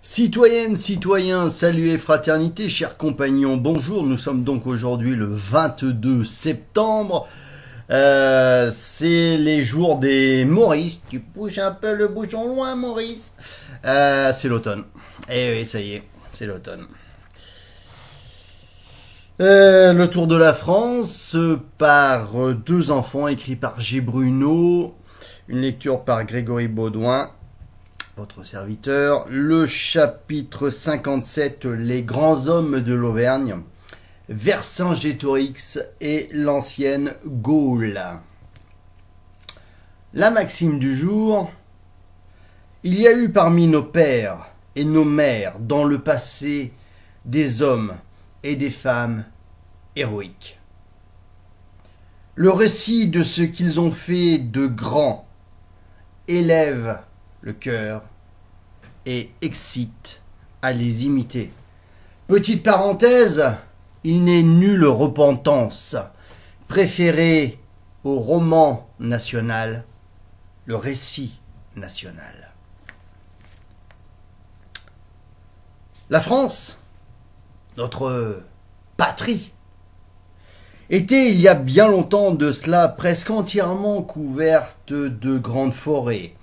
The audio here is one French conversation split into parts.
Citoyennes, citoyens, salut et fraternité, chers compagnons, bonjour. Nous sommes donc aujourd'hui le 22 septembre. C'est les jours des Maurice. Tu pousses un peu le bouchon loin, Maurice. C'est l'automne. Eh oui, ça y est, c'est l'automne. Le Tour de la France par deux enfants, écrit par G. Bruno. Une lecture par Grégory Baudouin, votre serviteur. Le chapitre 57, les grands hommes de l'Auvergne, Vercingétorix et l'ancienne Gaule. La maxime du jour: il y a eu parmi nos pères et nos mères dans le passé des hommes et des femmes héroïques. Le récit de ce qu'ils ont fait de grand élève le cœur et excite à les imiter. Petite parenthèse, il n'est nulle repentance préférée au roman national, le récit national. La France, notre patrie, était il y a bien longtemps de cela presque entièrement couverte de grandes forêts.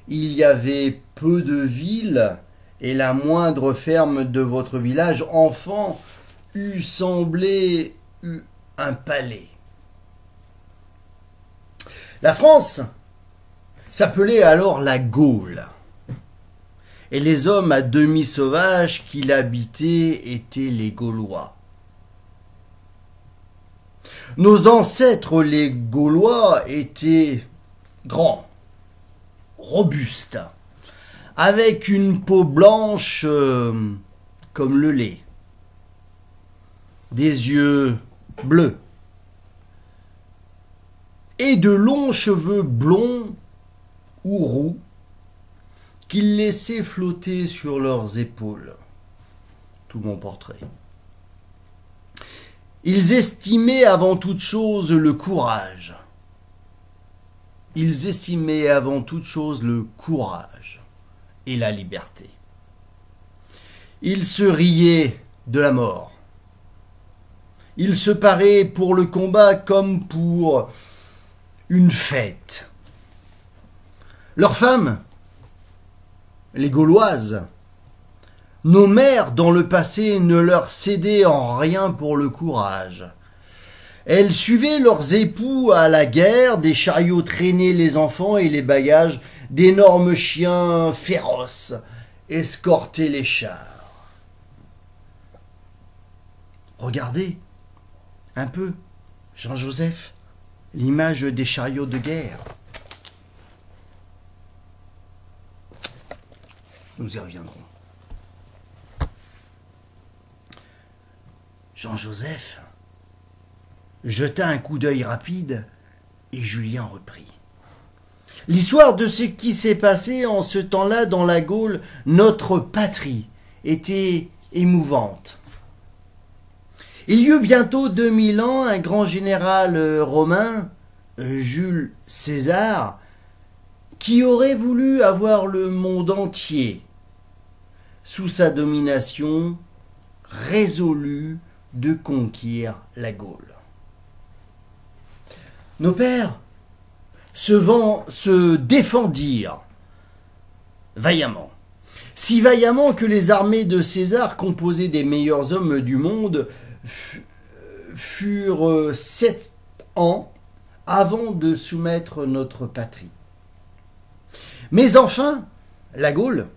Il y avait peu de villes et la moindre ferme de votre village enfant eût semblé un palais. La France s'appelait alors la Gaule, et les hommes à demi sauvages qui l'habitaient étaient les Gaulois. Nos ancêtres les Gaulois étaient grands, robustes, avec une peau blanche comme le lait, des yeux bleus et de longs cheveux blonds ou roux qu'ils laissaient flotter sur leurs épaules. Tout mon portrait. Ils estimaient avant toute chose le courage. Ils estimaient avant toute chose le courage et la liberté. Ils se riaient de la mort. Ils se paraient pour le combat comme pour une fête. Leurs femmes, les Gauloises, nos mères dans le passé ne leur cédaient en rien pour le courage. Elles suivaient leurs époux à la guerre, des chariots traînaient les enfants et les bagages, d'énormes chiens féroces escortaient les chars. Regardez un peu, Jean-Joseph, l'image des chariots de guerre. Nous y reviendrons. Jean-Joseph jeta un coup d'œil rapide et Julien reprit. L'histoire de ce qui s'est passé en ce temps-là dans la Gaule, notre patrie, était émouvante. Il y eut bientôt 2000 ans un grand général romain, Jules César, qui aurait voulu avoir le monde entier sous sa domination, résolu de conquérir la Gaule. Nos pères se défendirent vaillamment, si vaillamment que les armées de César, composées des meilleurs hommes du monde, furent 7 ans avant de soumettre notre patrie. Mais enfin, la Gaule,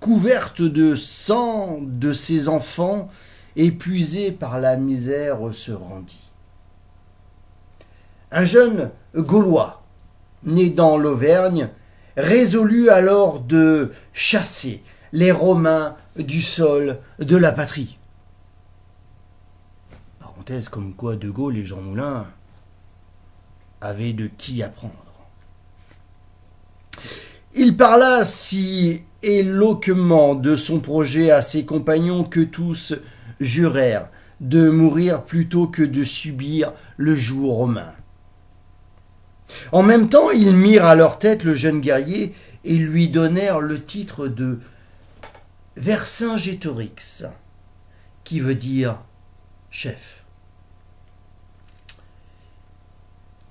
couverte de sang de ses enfants, épuisée par la misère, se rendit. Un jeune Gaulois, né dans l'Auvergne, résolut alors de chasser les Romains du sol de la patrie. Parenthèse comme quoi De Gaulle et Jean Moulin avaient de qui apprendre. Il parla si éloquemment de son projet à ses compagnons que tous jurèrent de mourir plutôt que de subir le joug romain. En même temps, ils mirent à leur tête le jeune guerrier et lui donnèrent le titre de Vercingétorix, qui veut dire chef.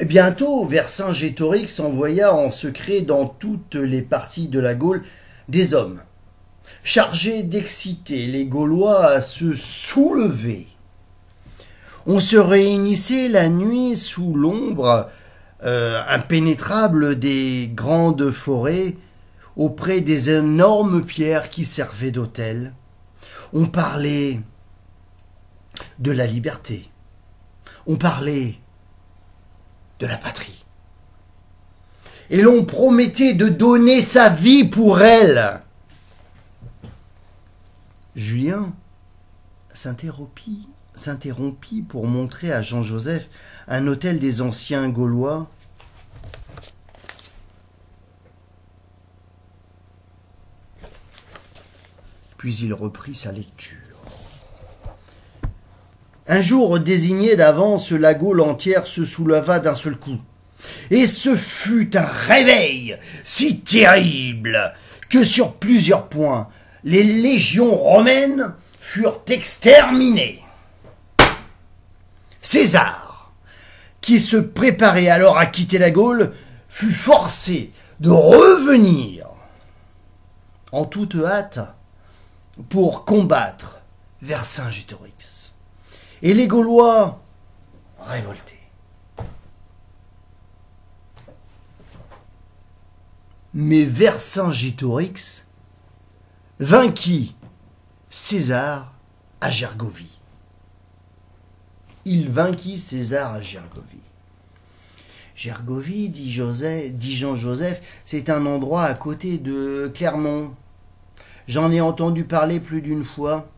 Bientôt, Vercingétorix envoya en secret dans toutes les parties de la Gaule des hommes, chargés d'exciter les Gaulois à se soulever. On se réunissait la nuit sous l'ombre impénétrable des grandes forêts, auprès des énormes pierres qui servaient d'autel. On parlait de la liberté. On parlait de la patrie. Et l'on promettait de donner sa vie pour elle. Julien s'interrompit pour montrer à Jean-Joseph un hôtel des anciens Gaulois. Puis il reprit sa lecture. Un jour désigné d'avance, la Gaule entière se souleva d'un seul coup. Et ce fut un réveil si terrible que sur plusieurs points, les légions romaines furent exterminées. César, qui se préparait alors à quitter la Gaule, fut forcé de revenir en toute hâte pour combattre Vercingétorix. Et les Gaulois révoltés. Mais Vercingétorix vainquit César à Gergovie. Il vainquit César à Gergovie. Gergovie, dit Jean-Joseph, c'est un endroit à côté de Clermont. J'en ai entendu parler plus d'une fois.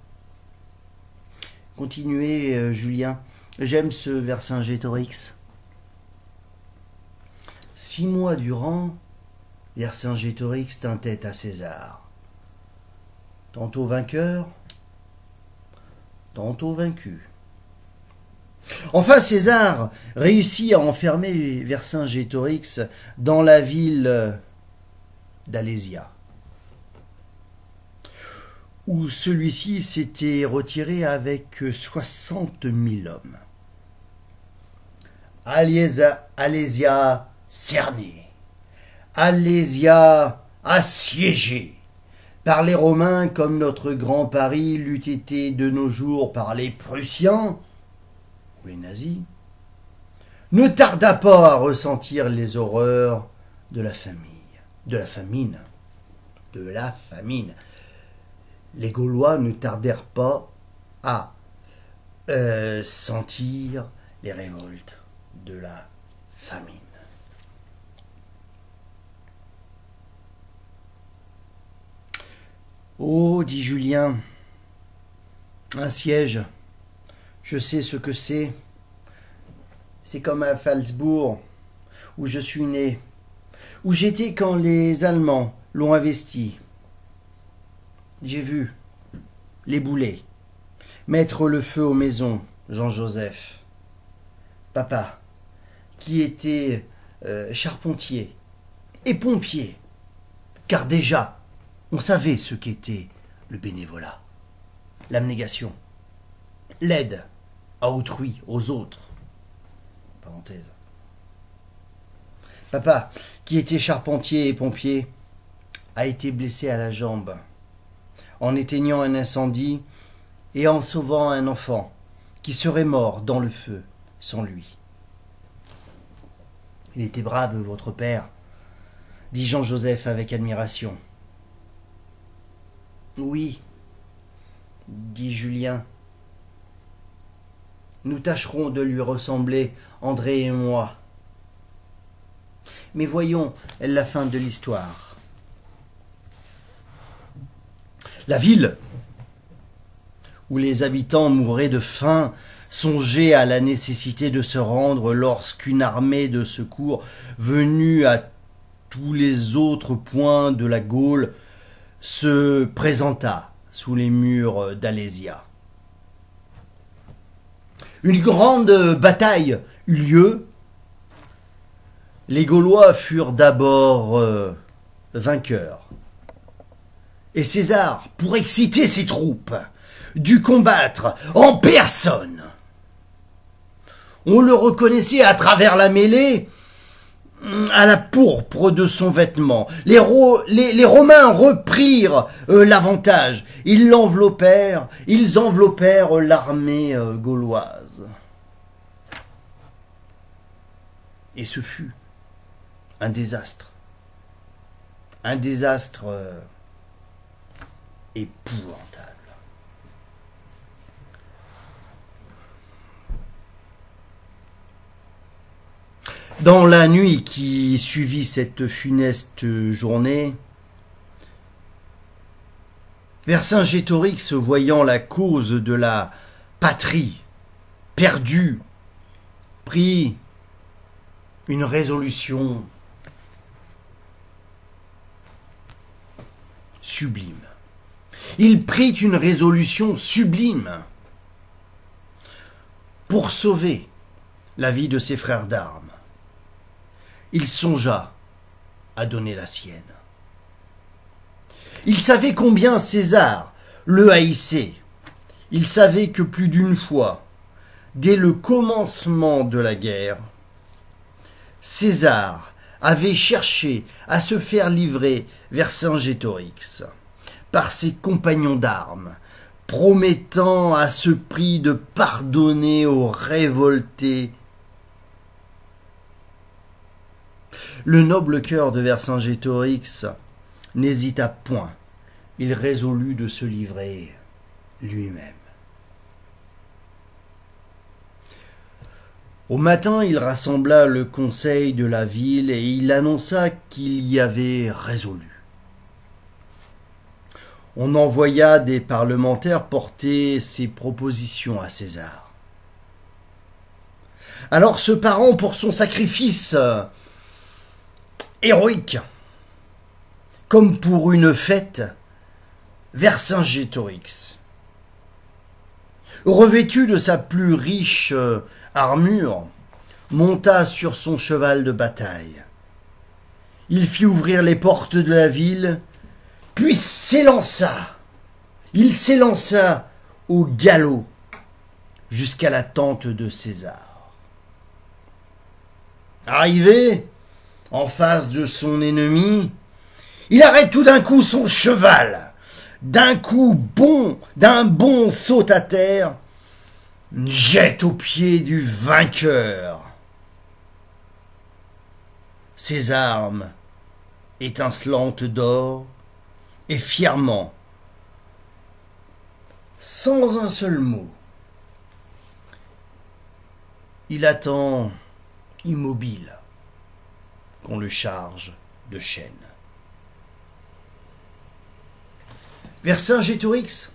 Continuez, Julien. J'aime ce Vercingétorix. 6 mois durant, Vercingétorix tint tête à César. Tantôt vainqueur, tantôt vaincu. Enfin, César réussit à enfermer Vercingétorix dans la ville d'Alésia, où celui-ci s'était retiré avec 60 000 hommes. Alésia cernée, Alésia assiégée par les Romains comme notre grand Paris l'eût été de nos jours par les Prussiens ou les nazis, ne tarda pas à ressentir les horreurs de la famine. Les Gaulois ne tardèrent pas à sentir les révoltes de la famine. Oh, dit Julien, un siège, je sais ce que c'est. C'est comme à Phalsbourg, où je suis né, où j'étais quand les Allemands l'ont investi. J'ai vu les boulets mettre le feu aux maisons, Jean-Joseph. Papa, qui était charpentier et pompier, car déjà, on savait ce qu'était le bénévolat, l'abnégation, l'aide à autrui, aux autres. Parenthèse. Papa, qui était charpentier et pompier, a été blessé à la jambe en éteignant un incendie et en sauvant un enfant qui serait mort dans le feu sans lui. Il était brave, votre père, dit Jean-Joseph avec admiration. Oui, dit Julien. Nous tâcherons de lui ressembler, André et moi. Mais voyons la fin de l'histoire. La ville, où les habitants mouraient de faim, songeait à la nécessité de se rendre lorsqu'une armée de secours venue à tous les autres points de la Gaule se présenta sous les murs d'Alésia. Une grande bataille eut lieu. Les Gaulois furent d'abord vainqueurs. Et César, pour exciter ses troupes, dut combattre en personne. On le reconnaissait à travers la mêlée, à la pourpre de son vêtement. Les Romains reprirent l'avantage. Ils enveloppèrent l'armée gauloise. Et ce fut un désastre. Un désastre épouvantable. Dans la nuit qui suivit cette funeste journée, Vercingétorix, voyant la cause de la patrie perdue, prit une résolution sublime. Il prit une résolution sublime pour sauver la vie de ses frères d'armes. Il songea à donner la sienne. Il savait combien César le haïssait. Il savait que plus d'une fois, dès le commencement de la guerre, César avait cherché à se faire livrer Vercingétorix par ses compagnons d'armes, promettant à ce prix de pardonner aux révoltés. Le noble cœur de Vercingétorix n'hésita point. Il résolut de se livrer lui-même. Au matin, il rassembla le conseil de la ville et il annonça qu'il y avait résolu. On envoya des parlementaires porter ses propositions à César. Alors, se parant pour son sacrifice héroïque, comme pour une fête, Vercingétorix, revêtu de sa plus riche armure, monta sur son cheval de bataille. Il fit ouvrir les portes de la ville, puis il s'élança au galop jusqu'à la tente de César. Arrivé en face de son ennemi, il arrête tout d'un coup son cheval. D'un bond saute à terre, jette aux pieds du vainqueur. Ses armes, étincelantes d'or, et fièrement, sans un seul mot, il attend immobile qu'on le charge de chaînes. Vercingétorix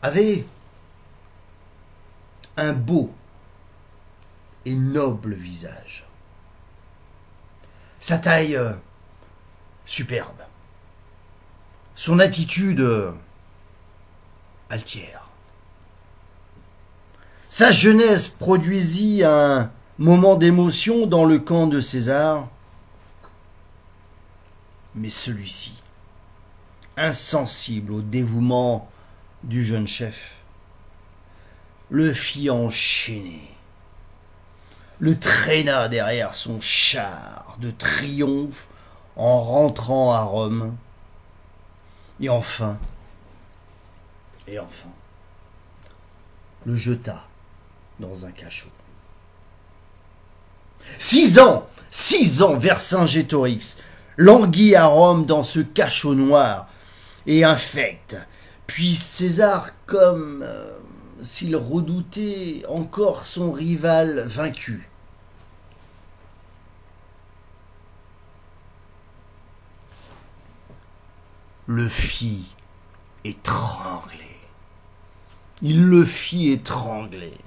avait un beau et noble visage. Sa taille superbe. Son attitude altière. Sa jeunesse produisit un moment d'émotion dans le camp de César, mais celui-ci, insensible au dévouement du jeune chef, le fit enchaîner, le traîna derrière son char de triomphe en rentrant à Rome, et enfin, le jeta dans un cachot. 6 ans, Vercingétorix languit à Rome dans ce cachot noir et infect. Puis César, comme s'il redoutait encore son rival vaincu, le fit étrangler. Il le fit étrangler.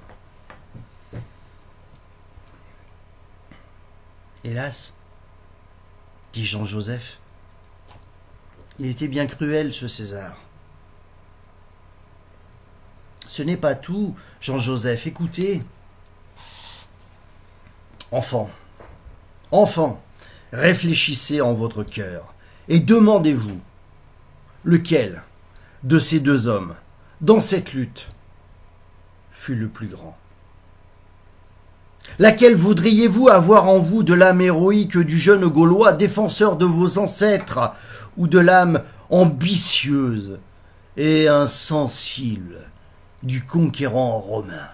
Hélas, dit Jean-Joseph, il était bien cruel, ce César. Ce n'est pas tout, Jean-Joseph, écoutez. Enfant, réfléchissez en votre cœur et demandez-vous, Lequel de ces deux hommes, dans cette lutte, fut le plus grand? Laquelle voudriez-vous avoir en vous, de l'âme héroïque du jeune Gaulois, défenseur de vos ancêtres, ou de l'âme ambitieuse et insensible du conquérant romain?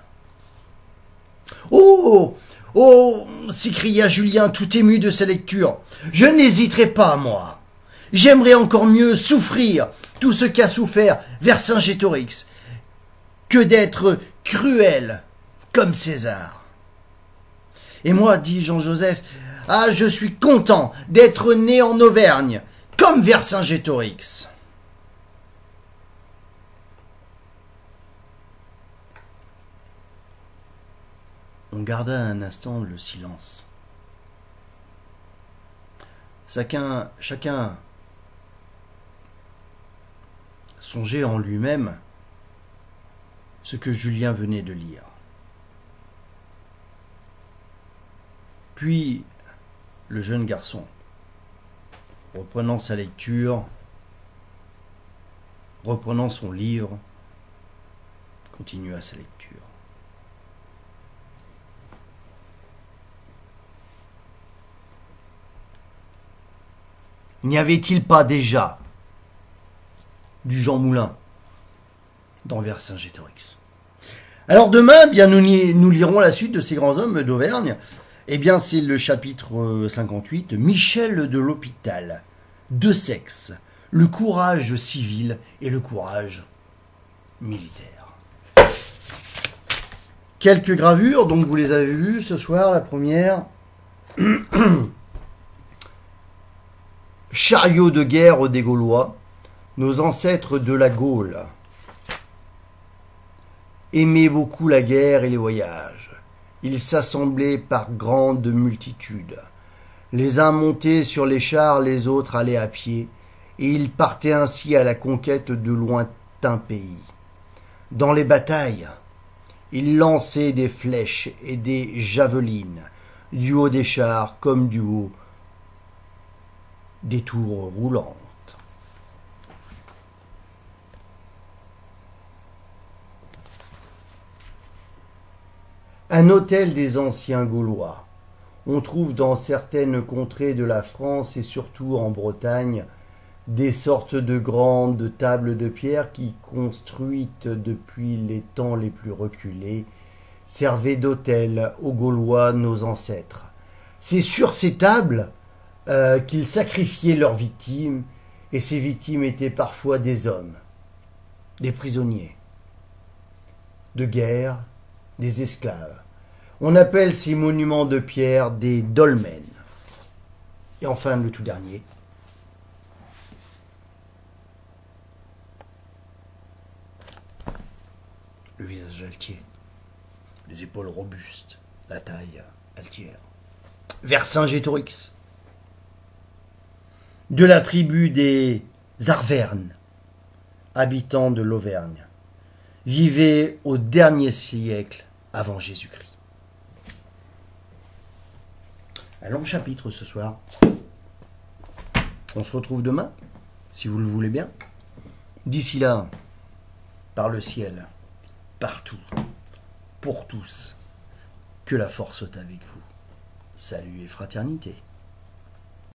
Oh! Oh! S'écria Julien tout ému de sa lecture. Je n'hésiterai pas, moi. J'aimerais encore mieux souffrir tout ce qu'a souffert Vercingétorix que d'être cruel comme César. Et moi, dit Jean-Joseph, ah, je suis content d'être né en Auvergne, comme Vercingétorix. On garda un instant le silence. Chacun songeait en lui-même ce que Julien venait de lire. Puis, le jeune garçon, reprenant sa lecture, reprenant son livre, continua sa lecture. N'y avait-il pas déjà du Jean Moulin dans Vercingétorix? Alors demain, bien nous lirons la suite de ces grands hommes d'Auvergne. Eh bien, c'est le chapitre 58, Michel de l'Hôpital, deux sexes, le courage civil et le courage militaire. Quelques gravures, donc vous les avez vues ce soir, la première. Chariot de guerre des Gaulois, nos ancêtres de la Gaule aimaient beaucoup la guerre et les voyages. Ils s'assemblaient par grandes multitudes. Les uns montaient sur les chars, les autres allaient à pied, et ils partaient ainsi à la conquête de lointains pays. Dans les batailles, ils lançaient des flèches et des javelines, du haut des chars comme du haut des tours roulantes. Un hôtel des anciens Gaulois. On trouve dans certaines contrées de la France et surtout en Bretagne des sortes de grandes tables de pierre qui, construites depuis les temps les plus reculés, servaient d'hôtel aux Gaulois, nos ancêtres. C'est sur ces tables qu'ils sacrifiaient leurs victimes, et ces victimes étaient parfois des hommes, des prisonniers de guerre, des esclaves. On appelle ces monuments de pierre des dolmens. Et enfin, le tout dernier, le visage altier, les épaules robustes, la taille altière. Vercingétorix, de la tribu des Arvernes, habitants de l'Auvergne, vivait au dernier siècle avant Jésus-Christ. Un long chapitre ce soir. On se retrouve demain, si vous le voulez bien. D'ici là, par le ciel, partout, pour tous, que la force soit avec vous. Salut et fraternité.